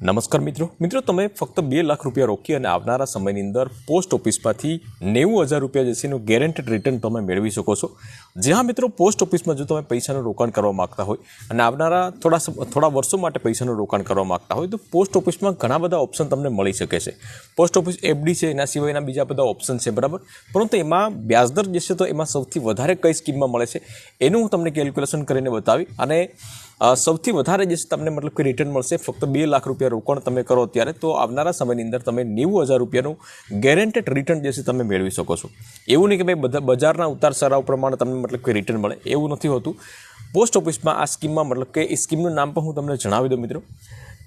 નમસ્કાર મિત્રો તમે ફક્ત 2 લાખ રૂપિયા રોકી અને આવનારા સમયની અંદર પોસ્ટ ઓફિસમાંથી 90,000 રૂપિયા જેસીનું ગેરંટેડ રિટર્ન તમે મેળવી શકો છો। જ્યાં મિત્રો પોસ્ટ ઓફિસમાં જો તમે પૈસાનું રોકાણ કરવા માંગતા હોય અને આવનારા થોડા વર્ષો માટે પૈસાનું રોકાણ કરવા માંગતા હોય તો પોસ્ટ ઓફિસમાં ઘણા બધા ઓપ્શન તમને મળી શકે છે। પોસ્ટ ઓફિસ એફડી છે, એના સિવાયના બીજા બધા ઓપ્શન છે, બરાબર। પરંતુ એમાં વ્યાજદર જે છે તો એમાં સૌથી વધારે કઈ સ્કીમમાં મળે છે એનું હું તમને કેલ્ક્યુલેશન કરીને બતાવી અને સૌથી વધારે જે તમને મતલબ કે રિટર્ન મળશે ફક્ત 2 લાખ રૂપિયા રોકાણ તમે કરો ત્યારે તો આવનારા સમયની અંદર તમે 90,000 રૂપિયાનું ગેરંટેડ રિટર્ન જે છે તમે મેળવી શકો છો। એવું નહીં કે ભાઈ બધા બજારના ઉતાર ચઢાવ પ્રમાણે તમને મતલબ કે રિટર્ન મળે, એવું નથી હોતું। પોસ્ટ ઓફિસમાં આ સ્કીમમાં મતલબ કે એ સ્કીમનું નામ પણ હું તમને જણાવી દઉં મિત્રો।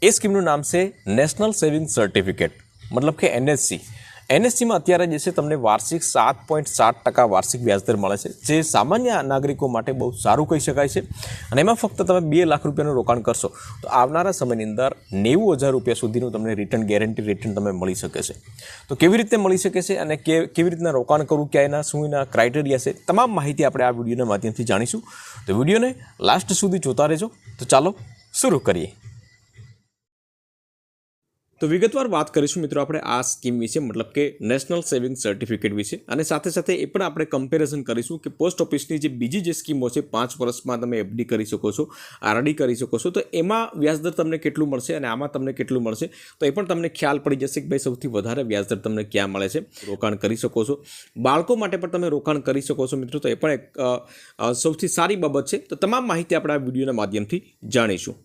એ સ્કીમનું નામ છે નેશનલ સેવિંગ સર્ટિફિકેટ, મતલબ કે એનએસસી। એનએસસીમાં અત્યારે જે છે તમને વાર્ષિક 7.7% વાર્ષિક વ્યાજદર મળે છે, જે સામાન્ય નાગરિકો માટે બહુ સારું કહી શકાય છે। અને એમાં ફક્ત તમે 2 લાખ રૂપિયાનું રોકાણ કરશો તો આવનારા સમયની અંદર 90,000 રૂપિયા સુધીનું તમને રિટર્ન ગેરંટી રિટર્ન તમે મળી શકે છે। તો કેવી રીતે મળી શકે છે અને કેવી રીતના રોકાણ કરવું, ક્યાં એના શું એના ક્રાઇટેરિયા છે, તમામ માહિતી આપણે આ વિડીયોના માધ્યમથી જાણીશું। તો વિડીયોને લાસ્ટ સુધી જોતા રહેજો। તો ચાલો શરૂ કરીએ। તો વિગતવાર વાત કરીશું મિત્રો આપણે આ સ્કીમ વિશે, મતલબ કે નેશનલ સેવિંગ સર્ટિફિકેટ વિશે, અને સાથે સાથે એ પણ આપણે કમ્પેરિઝન કરીશું કે પોસ્ટ ઓફિસની જે બીજી જે સ્કીમો છે 5 વર્ષમાં તમે એફડી કરી શકો છો, આરડી કરી શકો છો, તો એમાં વ્યાજદર તમને કેટલું મળશે અને આમાં તમને કેટલું મળશે તો એ પણ તમને ખ્યાલ પડી જશે કે ભાઈ સૌથી વધારે વ્યાજદર તમને ક્યાં મળે છે। રોકાણ કરી શકો છો, બાળકો માટે પણ તમે રોકાણ કરી શકો છો મિત્રો, તો એ પણ એક સૌથી સારી બાબત છે। તો તમામ માહિતી આપણે આ વિડીયોના માધ્યમથી જાણીશું।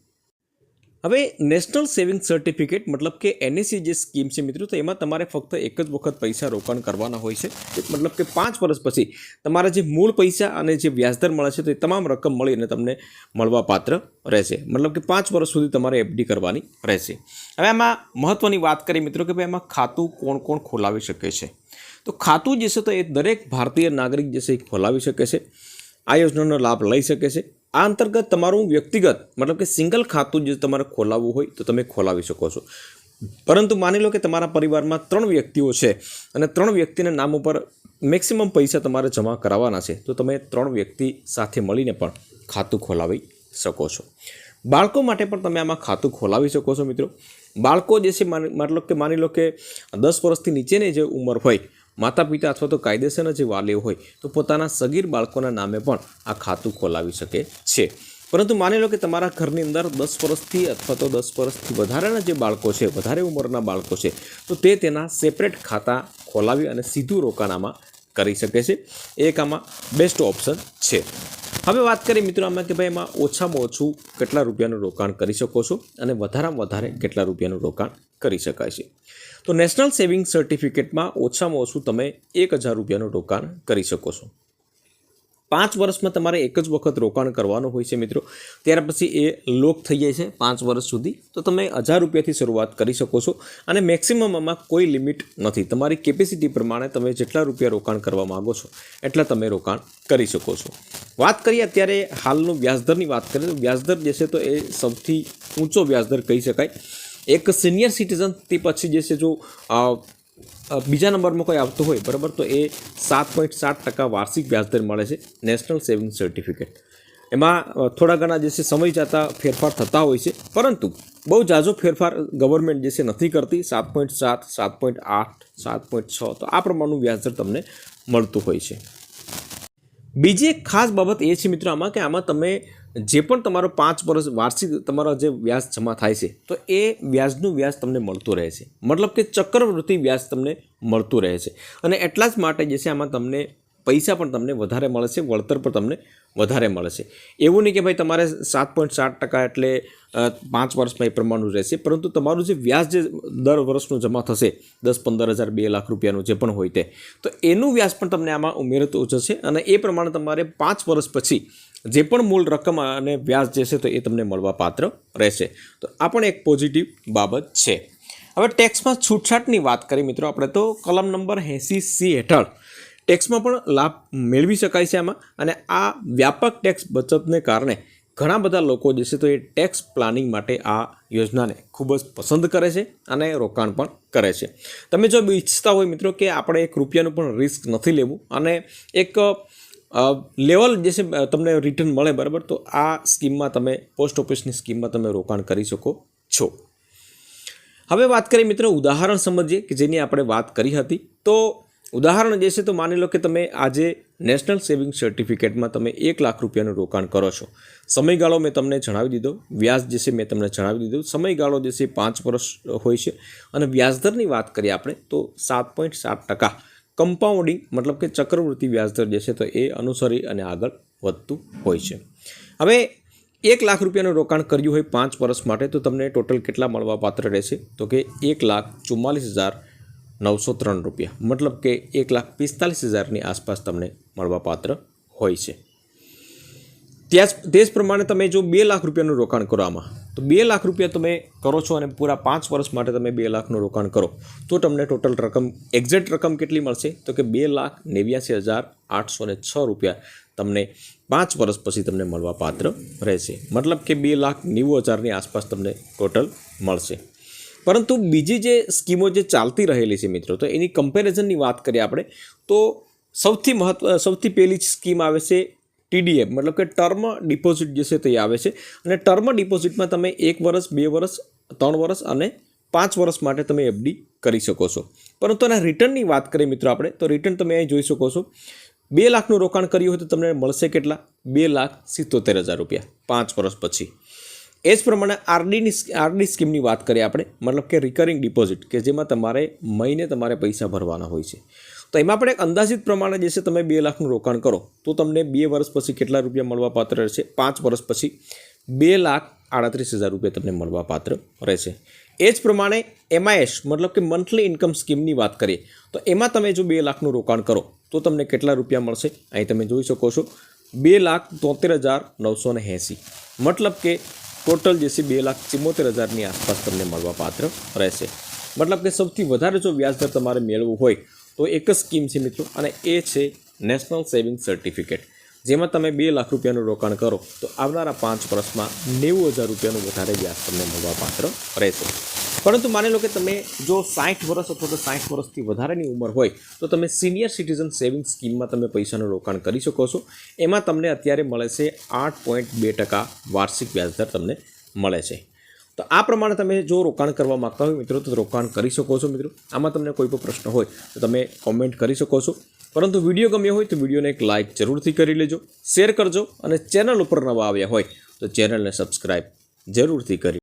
હવે નેશનલ સેવિંગ સર્ટિફિકેટ મતલબ કે એનએસસી જે સ્કીમ છે મિત્રો, તો એમાં તમારે ફક્ત એક જ વખત પૈસા રોકાણ કરવાના હોય છે। મતલબ કે 5 વર્ષ પછી તમારા જે મૂળ પૈસા અને જે વ્યાજદર મળે છે તો એ તમામ રકમ મળીને તમને મળવા પાત્ર રહેશે। મતલબ કે 5 વર્ષ સુધી તમારે એફડી કરવાની રહેશે। હવે આમાં મહત્વની વાત કરીએ મિત્રો કે ભાઈ એમાં ખાતું કોણ કોણ ખોલાવી શકે છે, તો ખાતું જે છે તો એ દરેક ભારતીય નાગરિક જે છે એ ખોલાવી શકે છે, આ યોજનાનો લાભ લઈ શકે છે। આ અંતર્ગત તમારું વ્યક્તિગત મતલબ કે સિંગલ ખાતું જે તમારે ખોલાવવું હોય તો તમે ખોલાવી શકો છો। પરંતુ માની લો કે તમારા પરિવારમાં 3 વ્યક્તિઓ છે અને 3 વ્યક્તિના નામ ઉપર મેક્સિમમ પૈસા તમારે જમા કરાવવાના છે તો તમે 3 વ્યક્તિ સાથે મળીને પણ ખાતું ખોલાવી શકો છો। બાળકો માટે પણ તમે આમાં ખાતું ખોલાવી શકો છો મિત્રો। બાળકો જે છે મતલબ કે માની લો કે 10 વર્ષથી નીચેની જે ઉંમર હોય, માતા પિતા અથવા તો કાયદેસરના જે વાલીઓ હોય તો પોતાના સગીર બાળકોના નામે પણ આ ખાતું ખોલાવી શકે છે। પરંતુ માની લો કે તમારા ઘરની અંદર 10 વર્ષથી અથવા તો 10 વર્ષથી વધારેના જે બાળકો છે, વધારે ઉંમરના બાળકો છે, તો તે તેના સેપરેટ ખાતા ખોલાવી અને સીધું રોકાણ આમાં કરી શકે છે। એક આમાં બેસ્ટ ઓપ્શન છે। હવે વાત કરીએ મિત્રો આમાં કે ભાઈ એમાં ઓછામાં ઓછું કેટલા રૂપિયાનું રોકાણ કરી શકો છો અને વધારેમાં વધારે કેટલા રૂપિયાનું રોકાણ કરી શકાય છે। તો નેશનલ સેવિંગ સર્ટિફિકેટમાં ઓછામાં ઓછું તમે 1,000 રૂપિયાનું રોકાણ કરી શકો છો। 5 વર્ષમાં તમારે એક જ વખત રોકાણ કરવાનું હોય છે મિત્રો, ત્યાર પછી એ લોક થઈ જાય છે 5 વર્ષ સુધી, તો તમે 1,000 રૂપિયાથી શરૂઆત કરી શકો છો અને મેક્સિમમમાં કોઈ લિમિટ નથી। તમારી કેપેસિટી પ્રમાણે તમે જેટલા રૂપિયા રોકાણ કરવા માગો છો એટલા તમે રોકાણ કરી શકો છો। વાત કરીએ અત્યારે હાલનું વ્યાજદરની વાત કરીએ તો વ્યાજદર જે છે તો એ સૌથી ઊંચો વ્યાજદર કહી શકાય। એક સિનિયર સિટીઝનથી પછી જે છે જો બીજા નંબરમાં કોઈ આવતું હોય બરાબર તો એ 7.7% વાર્ષિક વ્યાજદર મળે છે નેશનલ સેવિંગ સર્ટિફિકેટ। એમાં થોડા ઘણા જે છે સમય જતાં ફેરફાર થતા હોય છે, પરંતુ બહુ ઝાઝો ફેરફાર ગવર્મેન્ટ જે છે નથી કરતી। 7.7, 7.8, 7.6 તો આ પ્રમાણનું વ્યાજદર તમને મળતું હોય છે। બીજી એક ખાસ બાબત એ છે મિત્રો આમાં કે આમાં તમે જે પણ તમારો 5 વર્ષ વાર્ષિક તમારો જે વ્યાજ જમા થાય છે તો એ વ્યાજનું વ્યાજ તમને મળતું રહે છે, મતલબ કે ચક્રવૃત્તિ વ્યાજ તમને મળતું રહે છે। અને એટલા જ માટે જે છે આમાં તમને પૈસા પણ તમને વધારે મળે છે, વળતર પણ તમને વધારે મળે છે। એવું નહીં કે ભાઈ તમારે 7.7% એટલે 5 વર્ષમાં એ પ્રમાણનું રહેશે, પરંતુ તમારું જે વ્યાજ જે દર વર્ષનું જમા થશે 10-15,000 2 લાખ રૂપિયાનું જે પણ હોય તે, તો એનું વ્યાજ પણ તમને આમાં ઉમેરતું જશે અને એ પ્રમાણે તમારે 5 વર્ષ પછી જે પણ મૂળ રકમ અને વ્યાજ જે છે તો એ તમને મળવા પાત્ર રહેશે। તો આ પણ એક પોઝિટિવ બાબત છે। હવે ટેક્સમાં છૂટછાટની વાત કરીએ મિત્રો આપણે તો કલમ નંબર 80C હેઠળ ટેક્સમાં પણ લાભ મેળવી શકાય છે આમાં, અને આ વ્યાપક ટેક્સ બચતને કારણે ઘણા બધા લોકો જે છે તો એ ટેક્સ પ્લાનિંગ માટે આ યોજનાને ખૂબ જ પસંદ કરે છે અને રોકાણ પણ કરે છે। તમે જો ઈચ્છતા હોય મિત્રો કે આપણે 1 રૂપિયાનું પણ રિસ્ક નથી લેવું અને એક લેવલ જે છે તમને રિટર્ન મળે બરાબર, તો આ સ્કીમમાં તમે પોસ્ટ ઓફિસની સ્કીમમાં તમે રોકાણ કરી શકો છો। હવે વાત કરીએ મિત્રો ઉદાહરણ સમજીએ કે જેની આપણે વાત કરી હતી. તો ઉદાહરણ જે છે તો માની લો કે તમે આજે નેશનલ સેવિંગ સર્ટિફિકેટમાં તમે 1 લાખ રૂપિયાનું રોકાણ કરો છો. સમયગાળો મેં તમને જણાવી દીધો, વ્યાજ જે છે મેં તમને જણાવી દીધું. સમયગાળો જે છે 5 વર્ષ હોય છે અને વ્યાજદરની વાત કરીએ આપણે તો 7.7% કમ્પાઉન્ડિંગ મતલબ કે ચક્રવૃત્તિ વ્યાજદર જે છે તો એ અનુસરી અને આગળ વધતું હોય છે. હવે 1 લાખ રૂપિયાનું રોકાણ કર્યું હોય 5 વર્ષ માટે તો તમને ટોટલ કેટલા મળવાપાત્ર રહેશે તો કે 1,44,903 રૂપિયા, મતલબ કે 1,45,000ની આસપાસ તમને મળવાપાત્ર હોય છે. તે જ પ્રમાણે તમે જો 2 લાખ રૂપિયાનું રોકાણ કરો આમાં તો 2 લાખ રૂપિયા તમે કરો છો અને પૂરા 5 વર્ષ માટે તમે 2 લાખનું રોકાણ કરો તો તમને ટોટલ રકમ એક્ઝેક્ટ રકમ કેટલી મળશે તો કે 2,89,806 રૂપિયા તમને 5 વર્ષ પછી તમને મળવાપાત્ર રહેશે. મતલબ કે 2,90,000ની આસપાસ તમને ટોટલ મળશે. પરંતુ બીજી જે સ્કીમો જે ચાલતી રહેલી છે મિત્રો તો એની કમ્પેરિઝનની વાત કરીએ આપણે તો સૌથી પહેલી સ્કીમ આવે છે TDF મતલબ કે ટર્મ ડિપોઝિટ જે છે તે આવે છે અને ટર્મ ડિપોઝિટમાં તમે 1 વર્ષ 2 વર્ષ 3 વર્ષ અને 5 વર્ષ માટે તમે FD કરી શકો છો. પરંતુ એના રિટર્નની વાત કરીએ મિત્રો આપણે તો રિટર્ન તમે અહીં જોઈ શકો છો 2 લાખનું રોકાણ કર્યું હોય તો તમને મળશે કેટલા 2,77,000 રૂપિયા 5 વર્ષ પછી. એ જ પ્રમાણે આરડી સ્કીમની વાત કરીએ આપણે મતલબ કે રિકરિંગ ડિપોઝિટ કે જેમાં તમારે મહિને તમારે પૈસા ભરવાના હોય છે. તો એમાં પણ એક અંદાજિત પ્રમાણે જે છે તમે 2 લાખનું રોકાણ કરો તો તમને 2 વર્ષ પછી કેટલા રૂપિયા મળવાપાત્ર રહેશે 5 વર્ષ પછી 2,38,000 રૂપિયા તમને મળવાપાત્ર રહેશે. એ જ પ્રમાણે MIS મતલબ કે મંથલી ઇન્કમ સ્કીમની વાત કરીએ તો એમાં તમે જો 2 લાખનું રોકાણ કરો તો તમને કેટલા રૂપિયા મળશે અહીં તમે જોઈ શકો છો 2,73,980 મતલબ કે ટોટલ જે છે 2,74,000ની આસપાસ તમને મળવાપાત્ર રહેશે. મતલબ કે સૌથી વધારે જો વ્યાજદર તમારે મેળવવું હોય તો એક જ સ્કીમ છે મિત્રો અને એ છે નેશનલ સેવિંગ સર્ટિફિકેટ જેમાં તમે 2 લાખ રૂપિયાનું રોકાણ કરો તો આવનારા 5 વર્ષમાં 90,000 રૂપિયાનું વધારે વ્યાજ તમને મળવાપાત્ર રહેશે. પરંતુ માની લો કે તમે જો 60 વર્ષ અથવા તો 60 વર્ષથી વધારેની ઉંમર હોય તો તમે સિનિયર સિટીઝન સેવિંગ સ્કીમમાં તમે પૈસાનું રોકાણ કરી શકો છો. એમાં તમને અત્યારે મળે છે 8.2% વાર્ષિક વ્યાજદર તમને મળે છે. તો આ પ્રમાણે તમે જો રોકાણ કરવા માગતા હોય મિત્રો તો રોકાણ કરી શકો છો મિત્રો. આમાં તમને કોઈ પણ પ્રશ્ન હોય તો તમે કોમેન્ટ કરી શકો છો. પરંતુ વિડીયો ગમ્યો હોય તો વિડીયોને એક લાઇક જરૂરથી કરી લેજો, શેર કરજો અને ચેનલ ઉપર નવા આવ્યા હોય તો ચેનલને સબસ્ક્રાઈબ જરૂરથી કરી